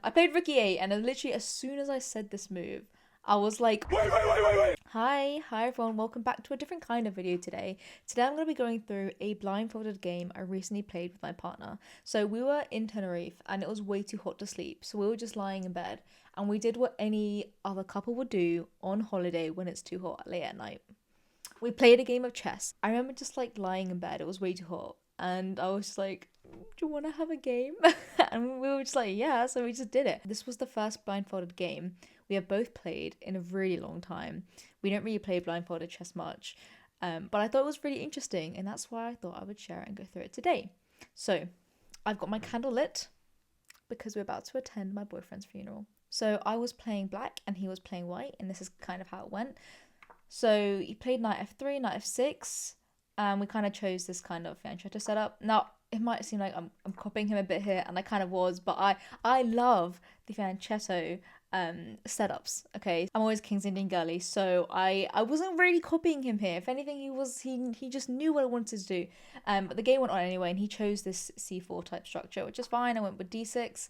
I played rook e8, and literally as soon as I said this move, I was like, wait. Hi everyone, welcome back to a different kind of video today. Today I'm going to be going through a blindfolded game I recently played with my partner. So we were in Tenerife and it was way too hot to sleep, so we were just lying in bed and we did what any other couple would do on holiday when it's too hot late at night. We played a game of chess. I remember just like lying in bed, it was way too hot, and I was just like, do you want to have a game? And we were just like, yeah, so we just did it. This was the first blindfolded game we have both played in a really long time. We don't really play blindfolded chess much, but I thought it was really interesting, and that's why I thought I would share it and go through it today. So I've got my candle lit because we're about to attend my boyfriend's funeral. So I was playing black and he was playing white, and this is kind of how it went. So he played knight f3, knight f6, and we kind of chose this kind of fianchetto setup. Now, it might seem like I'm copying him a bit here, and I kind of was, but I love the fianchetto setups, okay? I'm always King's Indian girly, so I wasn't really copying him here. If anything, he just knew what I wanted to do. But the game went on anyway, and he chose this c4 type structure, which is fine. I went with d6,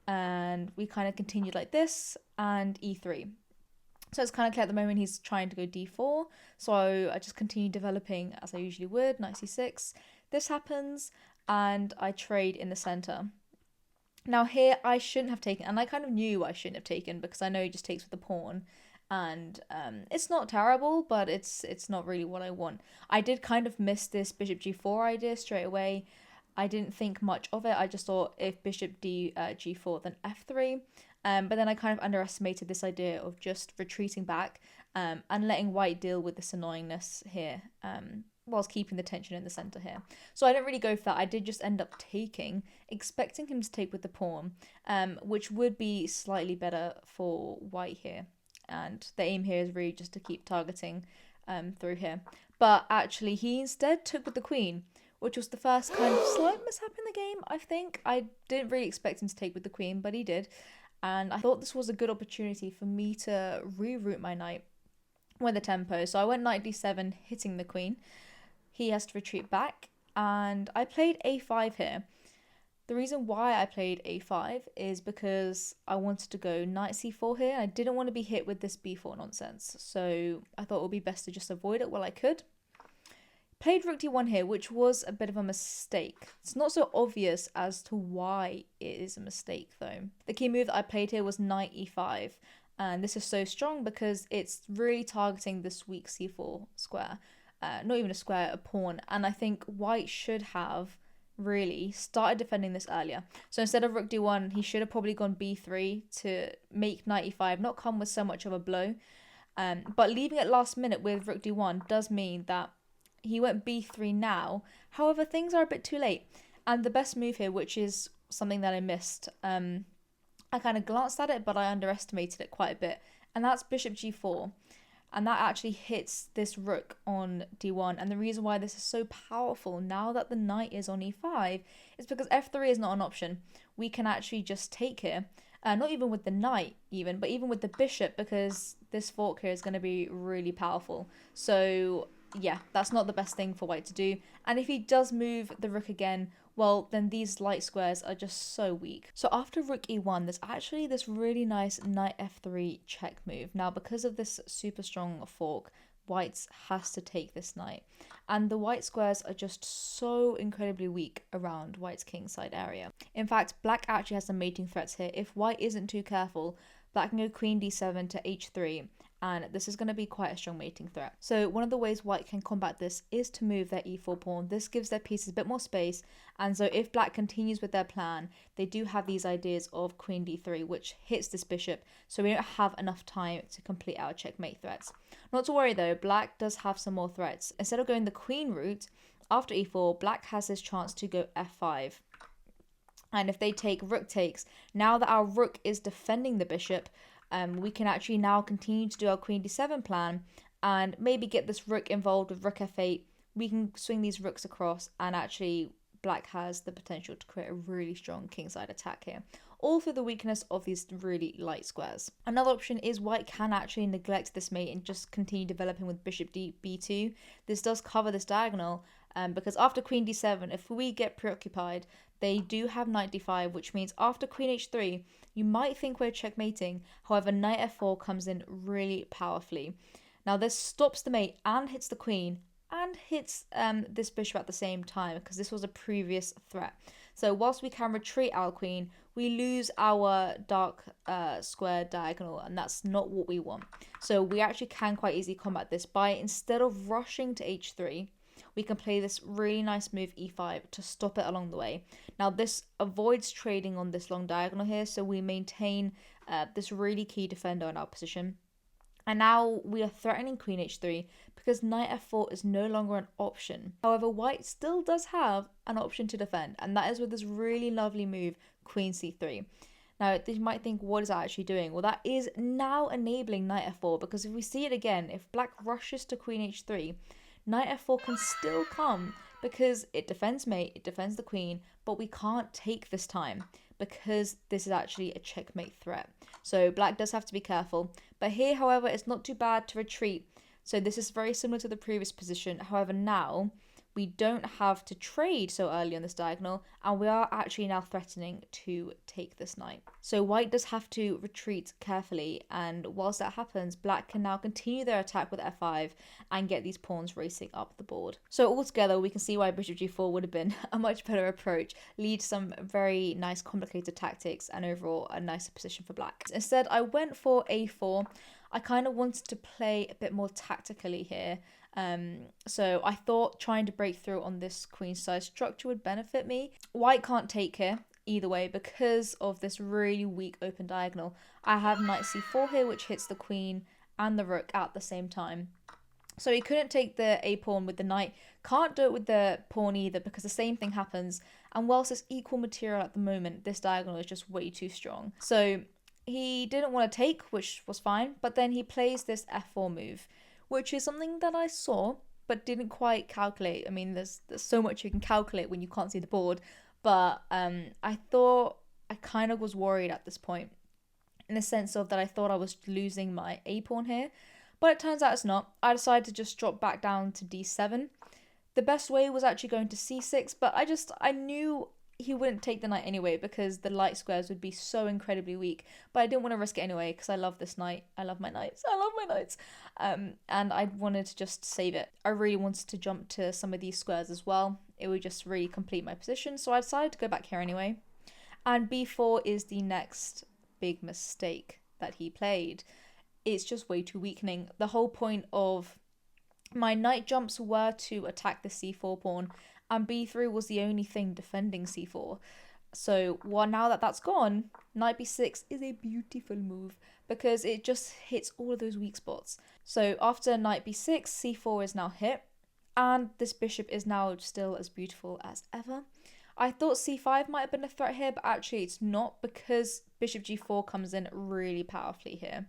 and we kind of continued like this, and e3. So it's kind of clear at the moment he's trying to go d4, so I just continue developing as I usually would, knight c6. This happens, and I trade in the center. Now here I shouldn't have taken, and I kind of knew I shouldn't have taken because I know he just takes with the pawn, and it's not terrible, but it's not really what I want. I did kind of miss this bishop g4 idea straight away. I didn't think much of it. I just thought if bishop g4, then f3. But then I kind of underestimated this idea of just retreating back and letting white deal with this annoyingness here, whilst keeping the tension in the center here. So I didn't really go for that. I did just end up taking, expecting him to take with the pawn, which would be slightly better for white here. And the aim here is really just to keep targeting through here. But actually, he instead took with the queen, which was the first kind of slight mishap in the game, I think. I didn't really expect him to take with the queen, but he did. And I thought this was a good opportunity for me to reroute my knight with the tempo. So I went knight d7, hitting the queen. He has to retreat back, and I played a5 here. The reason why I played a5 is because I wanted to go knight c4 here. I didn't want to be hit with this b4 nonsense, so I thought it would be best to just avoid it while I could. Played rook d1 here, which was a bit of a mistake. It's not so obvious as to why it is a mistake though. The key move that I played here was knight e5, and this is so strong because it's really targeting this weak c4 square. Not even a square, a pawn, and I think white should have really started defending this earlier. So instead of rook d1, he should have probably gone b3 to make knight e5 not come with so much of a blow. But leaving it last minute with rook d1 does mean that he went b3 now. However, things are a bit too late. And the best move here, which is something that I missed, I kind of glanced at it, but I underestimated it quite a bit. And that's bishop g4. And that actually hits this rook on d1. And the reason why this is so powerful now that the knight is on e5 is because f3 is not an option. We can actually just take here. Not even with the knight even, but even with the bishop, because this fork here is going to be really powerful. So yeah, that's not the best thing for white to do. And if he does move the rook again, well, then these light squares are just so weak. So after rook e1, there's actually this really nice knight f3 check move. Now, because of this super strong fork, white has to take this knight. And the white squares are just so incredibly weak around white's kingside area. In fact, black actually has some mating threats here. If white isn't too careful, black can go queen d7 to h3, and this is going to be quite a strong mating threat. So one of the ways white can combat this is to move their e4 pawn. This gives their pieces a bit more space, and so if black continues with their plan, they do have these ideas of queen d3, which hits this bishop, so we don't have enough time to complete our checkmate threats. Not to worry though, black does have some more threats. Instead of going the queen route, after e4, black has this chance to go f5. And if they take, rook takes, now that our rook is defending the bishop, we can actually now continue to do our queen d7 plan and maybe get this rook involved with rook f8. We can swing these rooks across, and actually black has the potential to create a really strong kingside attack here, all through the weakness of these really light squares. Another option is white can actually neglect this mate and just continue developing with bishop b2. This does cover this diagonal, because after queen d7, if we get preoccupied, they do have knight d5, which means after queen h3, you might think we're checkmating. However, knight f4 comes in really powerfully. Now this stops the mate and hits the queen and hits this bishop at the same time, because this was a previous threat. So whilst we can retreat our queen, we lose our dark square diagonal, and that's not what we want. So we actually can quite easily combat this by, instead of rushing to h3, we can play this really nice move e5 to stop it along the way. Now this avoids trading on this long diagonal here, so we maintain this really key defender in our position. And now we are threatening queen h3 because knight f4 is no longer an option. However, white still does have an option to defend, and that is with this really lovely move, queen c3. Now, you might think, what is that actually doing? Well, that is now enabling knight f4, because if we see it again, if black rushes to queen h3, knight f4 can still come because it defends mate, it defends the queen, but we can't take this time because this is actually a checkmate threat. So black does have to be careful. But here, however, it's not too bad to retreat. So this is very similar to the previous position. However, now we don't have to trade so early on this diagonal, and we are actually now threatening to take this knight. So white does have to retreat carefully, and whilst that happens, black can now continue their attack with f5 and get these pawns racing up the board. So altogether, we can see why bishop g4 would have been a much better approach, lead some very nice complicated tactics, and overall a nicer position for black. Instead, I went for a4. I kind of wanted to play a bit more tactically here. So I thought trying to break through on this queen side structure would benefit me. White can't take here either way because of this really weak open diagonal. I have knight c4 here, which hits the queen and the rook at the same time. So he couldn't take the a pawn with the knight, can't do it with the pawn either because the same thing happens. And whilst it's equal material at the moment, this diagonal is just way too strong. So he didn't want to take, which was fine, but then he plays this f4 move, which is something that I saw but didn't quite calculate. I mean, there's so much you can calculate when you can't see the board, but I thought I kind of was worried at this point in the sense of that I thought I was losing my a pawn here, but it turns out it's not. I decided to just drop back down to d7. The best way was actually going to c6, but I knew he wouldn't take the knight anyway because the light squares would be so incredibly weak. But I didn't want to risk it anyway because I love this knight. I love my knights. I love my knights. And I wanted to just save it. I really wanted to jump to some of these squares as well. It would just really complete my position. So I decided to go back here anyway. And b4 is the next big mistake that he played. It's just way too weakening. The whole point of my knight jumps were to attack the c4 pawn, and b3 was the only thing defending c4. So now that that's gone, knight b6 is a beautiful move because it just hits all of those weak spots. So after knight b6, c4 is now hit, and this bishop is now still as beautiful as ever. I thought c5 might have been a threat here, but actually it's not because bishop g4 comes in really powerfully here.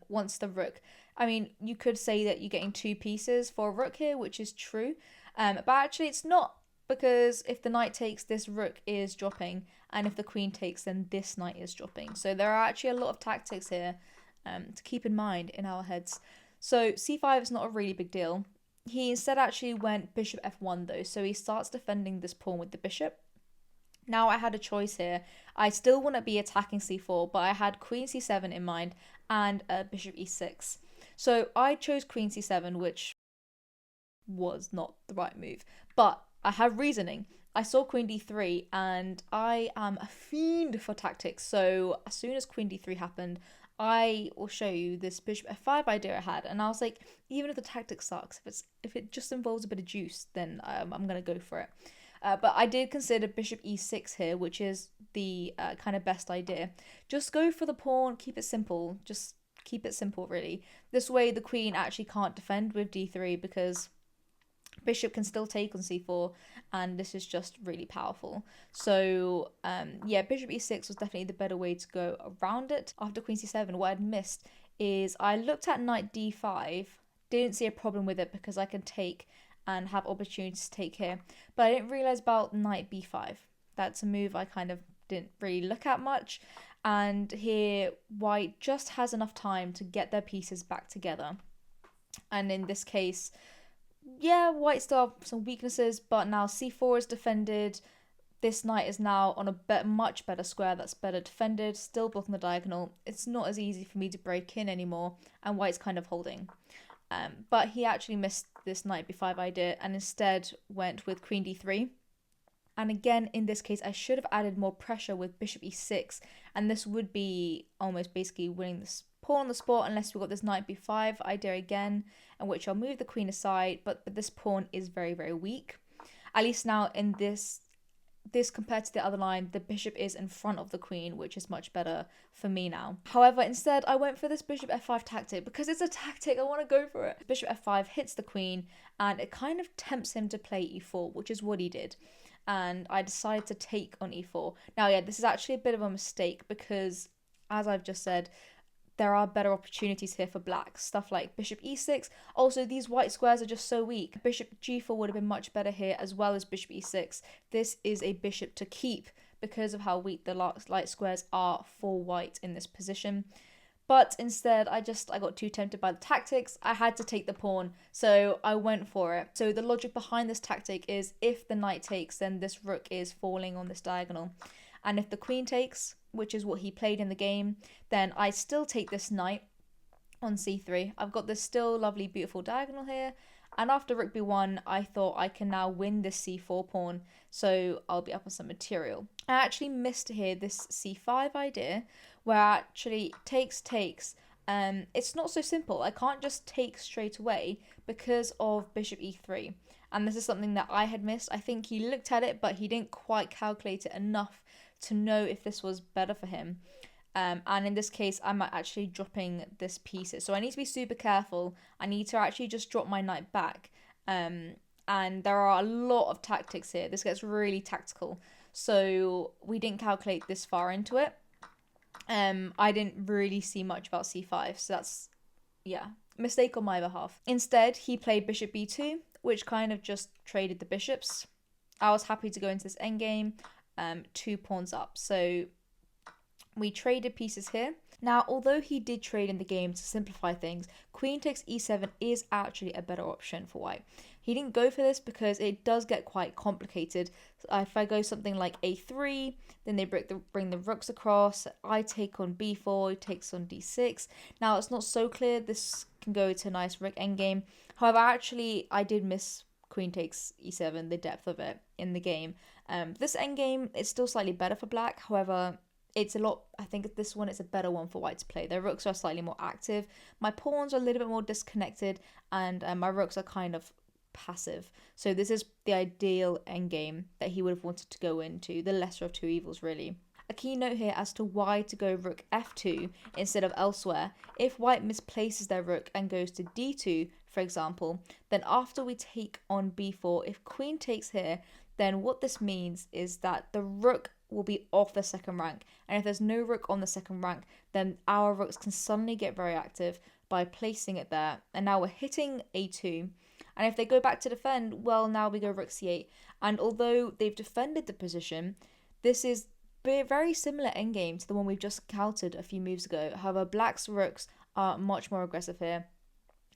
Once the rook, I mean, you could say that you're getting two pieces for a rook here, which is true. But actually it's not, because if the knight takes, this rook is dropping, and if the queen takes, then this knight is dropping. So there are actually a lot of tactics here to keep in mind in our heads. So c5 is not a really big deal. He instead actually went bishop f1 though, so he starts defending this pawn with the bishop. Now I had a choice here. I still want to be attacking c4, but I had queen c7 in mind and bishop e6. So I chose queen c7, which was not the right move, but I have reasoning. I saw queen d3 and I am a fiend for tactics, so as soon as queen d3 happened, I will show you this bishop f5 idea I had, and I was like, even if the tactic sucks, if it just involves a bit of juice, then I'm gonna go for it. But I did consider bishop e6 here, which is the kind of best idea. Just go for the pawn, keep it simple, just keep it simple really. This way the queen actually can't defend with d3 because bishop can still take on c4, and this is just really powerful. So yeah, bishop e6 was definitely the better way to go around it. After queen c7, what I'd missed is I looked at knight d5, didn't see a problem with it because I can take and have opportunities to take here, but I didn't realize about knight b5. That's a move I kind of didn't really look at much, and here white just has enough time to get their pieces back together. And in this case, yeah, white still have some weaknesses, but now c4 is defended, This knight is now on a much better square that's better defended, still blocking the diagonal. It's not as easy for me to break in anymore, and white's kind of holding. But he actually missed this knight b5 idea and instead went with queen d3. And again, in this case, I should have added more pressure with bishop e6, and this would be almost basically winning this pawn on the spot unless we got this knight b5 idea again, in which I'll move the queen aside, but this pawn is very, very weak. At least now in this compared to the other line, the bishop is in front of the queen, which is much better for me now. However, instead I went for this bishop f5 tactic because it's a tactic, I want to go for it. Bishop f5 hits the queen and it kind of tempts him to play e4, which is what he did. And I decided to take on e4. Now, yeah, this is actually a bit of a mistake because, as I've just said, there are better opportunities here for black. Stuff like bishop e6. Also, these white squares are just so weak. Bishop g4 would have been much better here, as well as bishop e6. This is a bishop to keep because of how weak the light squares are for white in this position. But instead, I got too tempted by the tactics. I had to take the pawn, so I went for it. So the logic behind this tactic is if the knight takes, then this rook is falling on this diagonal. And if the queen takes, which is what he played in the game, then I still take this knight on c3. I've got this still lovely, beautiful diagonal here. And after rook b1, I thought I can now win this c4 pawn, so I'll be up on some material. I actually missed here this c5 idea, where I actually takes. It's not so simple. I can't just take straight away because of bishop e3. And this is something that I had missed. I think he looked at it, but he didn't quite calculate it enough to know if this was better for him. And in this case, I'm actually dropping this piece. So I need to be super careful. I need to actually just drop my knight back. And there are a lot of tactics here. This gets really tactical. So we didn't calculate this far into it. I didn't really see much about c5. So that's, yeah, mistake on my behalf. Instead, he played bishop b2, which kind of just traded the bishops. I was happy to go into this endgame, 2 pawns up. So we traded pieces here. Now, although he did trade in the game to simplify things, queen takes e7 is actually a better option for white. He didn't go for this because it does get quite complicated. If I go something like a3, then they bring the rooks across. I take on b4, he takes on d6. Now, it's not so clear. This can go to a nice rook endgame. However, actually, I did miss queen takes e7, the depth of it in the game. This endgame is still slightly better for black. However, I think this one is a better one for white to play. Their rooks are slightly more active. My pawns are a little bit more disconnected, and my rooks are kind of passive. So this is the ideal endgame that he would have wanted to go into, the lesser of two evils, really. A key note here as to why to go rook f2 instead of elsewhere. If white misplaces their rook and goes to d2, for example, then after we take on b4, if queen takes here, then what this means is that the rook will be off the second rank. And if there's no rook on the second rank, then our rooks can suddenly get very active by placing it there. And now we're hitting a2. And if they go back to defend, well, now we go rook c8. And although they've defended the position, this is a very similar endgame to the one we've just countered a few moves ago. However, black's rooks are much more aggressive here,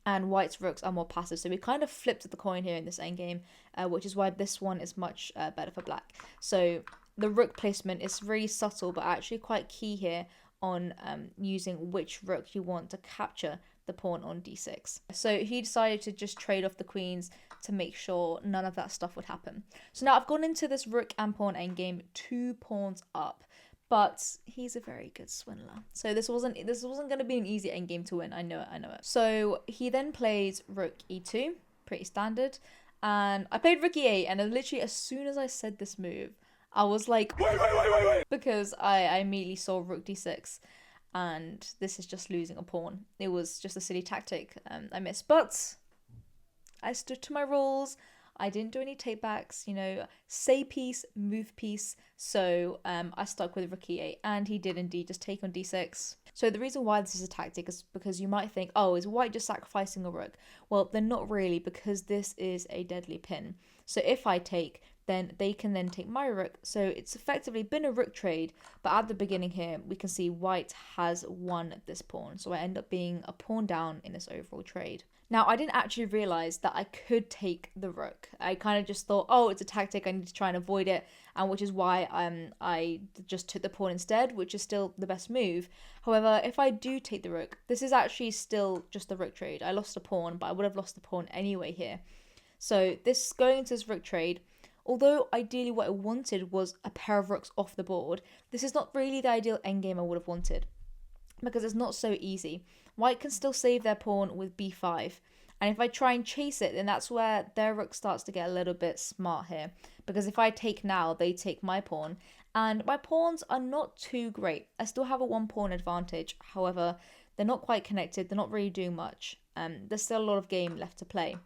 and white's rooks are more passive. So we kind of flipped the coin here in this endgame, which is why this one is much better for black. So the rook placement is really subtle, but actually quite key here on using which rook you want to capture the pawn on d6. So he decided to just trade off the queens to make sure none of that stuff would happen. So now I've gone into this rook and pawn endgame 2 pawns up, but he's a very good swindler. So this wasn't going to be an easy endgame to win. I know it. So he then plays rook e2, pretty standard, and I played rook e8, and literally as soon as I said this move, I was like, wait, because I immediately saw rook d6. And this is just losing a pawn. It was just a silly tactic I missed. But I stood to my rules. I didn't do any takebacks, say piece, move piece. So I stuck with rook e8. And he did indeed just take on d6. So the reason why this is a tactic is because you might think, oh, is white just sacrificing a rook? Well, they're not really, because this is a deadly pin. So if I take, then they can then take my rook. So it's effectively been a rook trade, but at the beginning here, we can see white has won this pawn. So I end up being a pawn down in this overall trade. Now, I didn't actually realize that I could take the rook. I kind of just thought, oh, it's a tactic, I need to try and avoid it, and which is why I just took the pawn instead, which is still the best move. However, if I do take the rook, this is actually still just a rook trade. I lost a pawn, but I would have lost the pawn anyway here. So this going into this rook trade, although ideally what I wanted was a pair of rooks off the board, this is not really the ideal endgame I would have wanted, because it's not so easy. White can still save their pawn with b5, and if I try and chase it, then that's where their rook starts to get a little bit smart here, because if I take now, they take my pawn, and my pawns are not too great. I still have a 1 pawn advantage, however, they're not quite connected, they're not really doing much, there's still a lot of game left to play.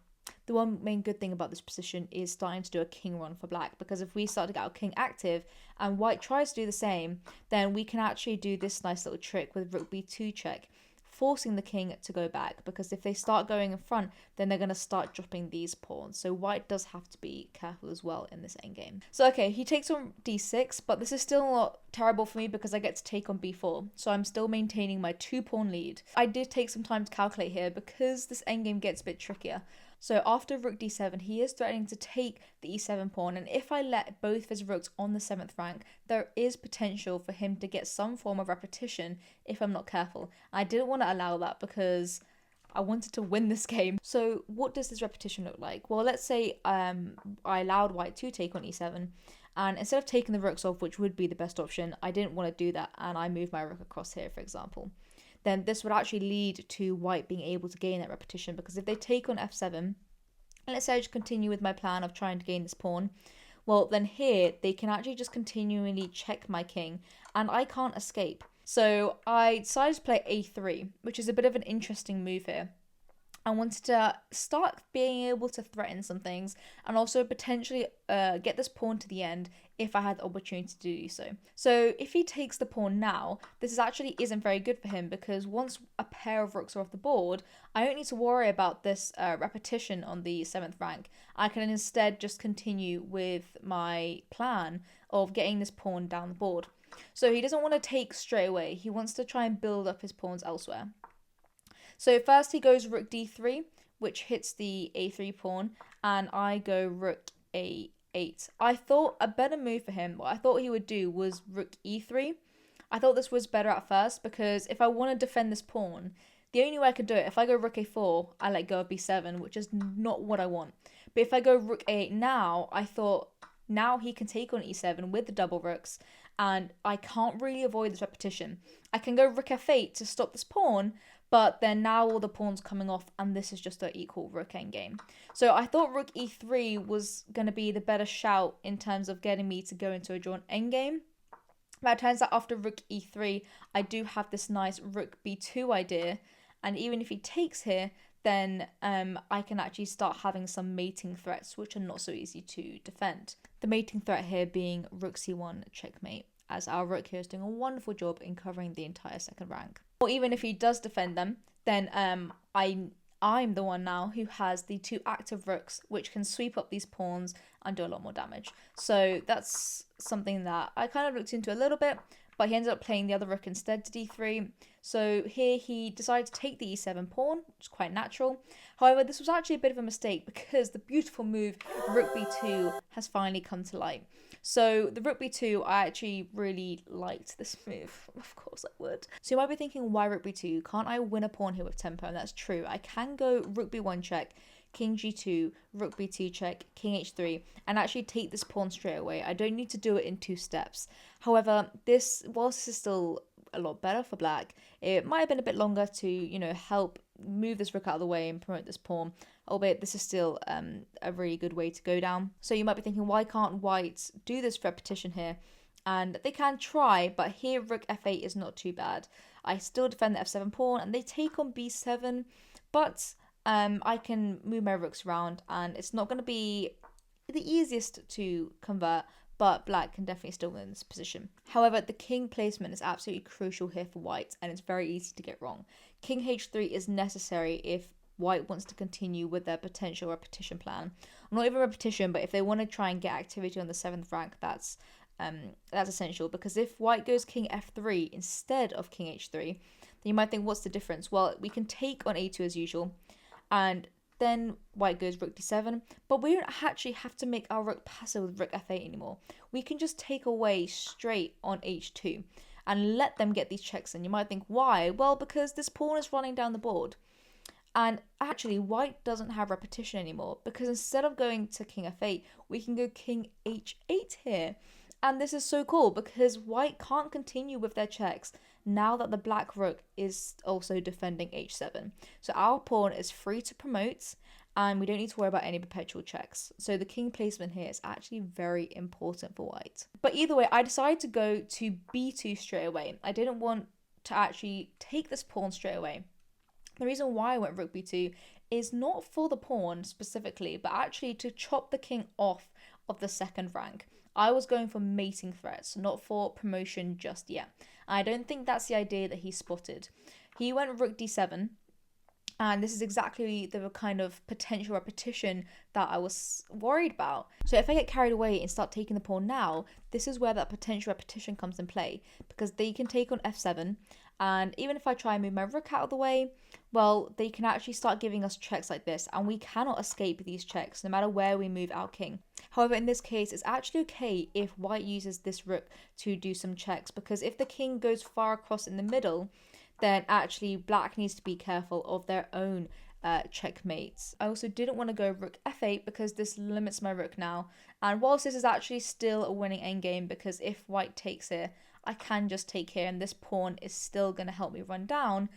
The one main good thing about this position is starting to do a king run for black, because if we start to get our king active and white tries to do the same, then we can actually do this nice little trick with rook b2 check, forcing the king to go back, because if they start going in front, then they're going to start dropping these pawns. So white does have to be careful as well in this endgame. So okay, he takes on d6, but this is still not terrible for me because I get to take on b4. So I'm still maintaining my 2 pawn lead. I did take some time to calculate here because this endgame gets a bit trickier. So after rook d7, he is threatening to take the e7 pawn, and if I let both of his rooks on the 7th rank, there is potential for him to get some form of repetition if I'm not careful. I didn't want to allow that because I wanted to win this game. So what does this repetition look like? Well, let's say I allowed white to take on e7, and instead of taking the rooks off, which would be the best option, I didn't want to do that, and I moved my rook across here, for example. Then this would actually lead to white being able to gain that repetition, because if they take on f7, and let's say I just continue with my plan of trying to gain this pawn, well then here they can actually just continually check my king and I can't escape. So I decided to play a3, which is a bit of an interesting move here. I wanted to start being able to threaten some things and also potentially get this pawn to the end if I had the opportunity to do so. So if he takes the pawn now, this actually isn't very good for him, because once a pair of rooks are off the board, I don't need to worry about this repetition on the 7th rank. I can instead just continue with my plan of getting this pawn down the board. So he doesn't want to take straight away. He wants to try and build up his pawns elsewhere. So first he goes rook d3, which hits the a3 pawn, and I go rook a8. I thought a better move for him, what I thought he would do was rook e3. I thought this was better at first, because if I want to defend this pawn, the only way I can do it, if I go rook a4, I let go of b7, which is not what I want. But if I go rook a8 now, I thought now he can take on e7 with the double rooks, and I can't really avoid this repetition. I can go rook f8 to stop this pawn, but then now all the pawns coming off, and this is just an equal rook endgame. So I thought rook e3 was going to be the better shout in terms of getting me to go into a drawn endgame. But it turns out after rook e3, I do have this nice rook b2 idea, and even if he takes here, then I can actually start having some mating threats, which are not so easy to defend. The mating threat here being rook c1 checkmate, as our rook here is doing a wonderful job in covering the entire 2nd rank. Or even if he does defend them, then I'm the one now who has the 2 active rooks, which can sweep up these pawns and do a lot more damage. So that's something that I kind of looked into a little bit, but he ended up playing the other rook instead to d3. So here he decided to take the e7 pawn, which is quite natural. However, this was actually a bit of a mistake, because the beautiful move rook b2 has finally come to light. So the rook b2, I actually really liked this move. Of course I would. So you might be thinking, why rook b2? Can't I win a pawn here with tempo? And that's true. I can go rook b1 check, king g2, rook b2 check, king h3, and actually take this pawn straight away. I don't need to do it in 2 steps. However, whilst this is still a lot better for black, it might have been a bit longer to, help move this rook out of the way and promote this pawn, albeit this is still a really good way to go down. So you might be thinking, why can't white do this repetition here? And they can try, but here rook f8 is not too bad. I still defend the f7 pawn, and they take on b7, but I can move my rooks around, and it's not going to be the easiest to convert, but black can definitely still win this position. However, the king placement is absolutely crucial here for white, and it's very easy to get wrong. King h3 is necessary if white wants to continue with their potential repetition plan. Not even repetition, but if they want to try and get activity on the 7th rank, that's essential, because if white goes king f3 instead of king h3, then you might think, what's the difference? Well, we can take on a2 as usual, and then white goes rook d7, but we don't actually have to make our rook passive with rook f8 anymore. We can just take away straight on h2 and let them get these checks in. You might think, why? Well, because this pawn is running down the board. And actually, white doesn't have repetition anymore, because instead of going to king f8, we can go king h8 here. And this is so cool because white can't continue with their checks now that the black rook is also defending h7. So our pawn is free to promote, and we don't need to worry about any perpetual checks. So the king placement here is actually very important for white. But either way, I decided to go to b2 straight away. I didn't want to actually take this pawn straight away. The reason why I went rook b2 is not for the pawn specifically, but actually to chop the king off of the 2nd rank. I was going for mating threats, not for promotion just yet. I don't think that's the idea that he spotted. He went rook d7, and this is exactly the kind of potential repetition that I was worried about. So if I get carried away and start taking the pawn now, this is where that potential repetition comes in play, because they can take on f7, and even if I try and move my rook out of the way, well, they can actually start giving us checks like this, and we cannot escape these checks no matter where we move our king. However, in this case, it's actually okay if white uses this rook to do some checks, because if the king goes far across in the middle, then actually black needs to be careful of their own checkmates. I also didn't want to go rook f8 because this limits my rook now. And whilst this is actually still a winning endgame, because if white takes here, I can just take here and this pawn is still going to help me run down,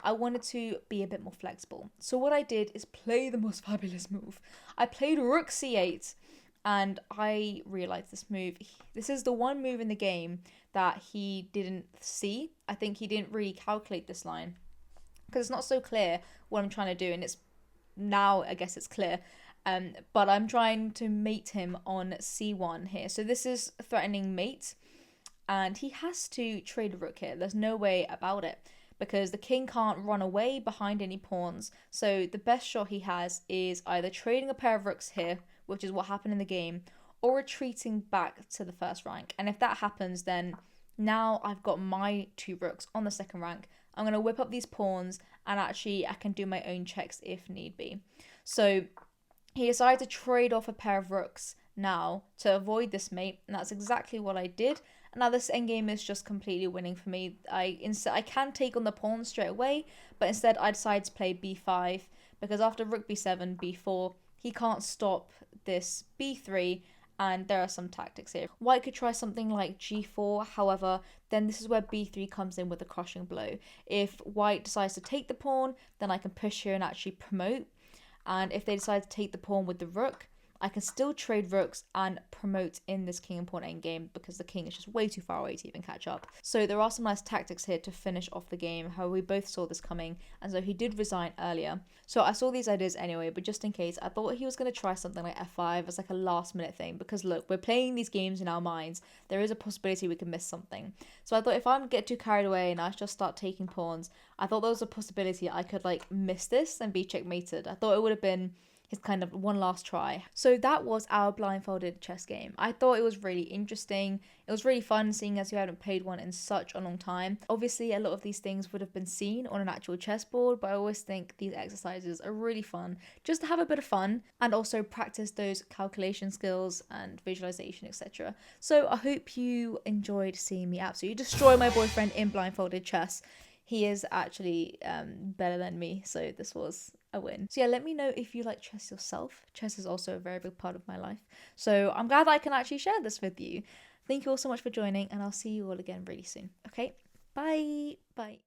I wanted to be a bit more flexible. So what I did is play the most fabulous move. I played rook c8, and I realized this is the one move in the game that he didn't see. I think he didn't really calculate this line, because it's not so clear what I'm trying to do, and it's now, I guess it's clear. But I'm trying to mate him on c1 here. So this is threatening mate, and he has to trade a rook here. There's no way about it, because the king can't run away behind any pawns. So the best shot he has is either trading a pair of rooks here, which is what happened in the game, or retreating back to the 1st rank. And if that happens, then now I've got my 2 rooks on the 2nd rank. I'm going to whip up these pawns, and actually I can do my own checks if need be. So he decided to trade off a pair of rooks now to avoid this mate, and that's exactly what I did. And now this endgame is just completely winning for me. I can take on the pawn straight away, but instead I decided to play b5, because after rook b7, b4, he can't stop this b3, and there are some tactics here. White could try something like g4, however, then this is where b3 comes in with a crushing blow. If white decides to take the pawn, then I can push here and actually promote. And if they decide to take the pawn with the rook, I can still trade rooks and promote in this king and pawn endgame, because the king is just way too far away to even catch up. So there are some nice tactics here to finish off the game. However, we both saw this coming, and so he did resign earlier. So I saw these ideas anyway, but just in case, I thought he was going to try something like f5 as like a last minute thing, because look, we're playing these games in our minds. There is a possibility we can miss something. So I thought if I get too carried away and I just start taking pawns, I thought there was a possibility I could like miss this and be checkmated. I thought it would have been his kind of one last try. So that was our blindfolded chess game. I thought it was really interesting. It was really fun, seeing as you hadn't played one in such a long time. Obviously, a lot of these things would have been seen on an actual chessboard, but I always think these exercises are really fun just to have a bit of fun and also practice those calculation skills and visualization, etc. So I hope you enjoyed seeing me absolutely destroy my boyfriend in blindfolded chess. He is actually better than me, so this was a win. So yeah, let me know if you like chess yourself. Chess is also a very big part of my life. So I'm glad that I can actually share this with you. Thank you all so much for joining, and I'll see you all again really soon. Okay, bye. Bye.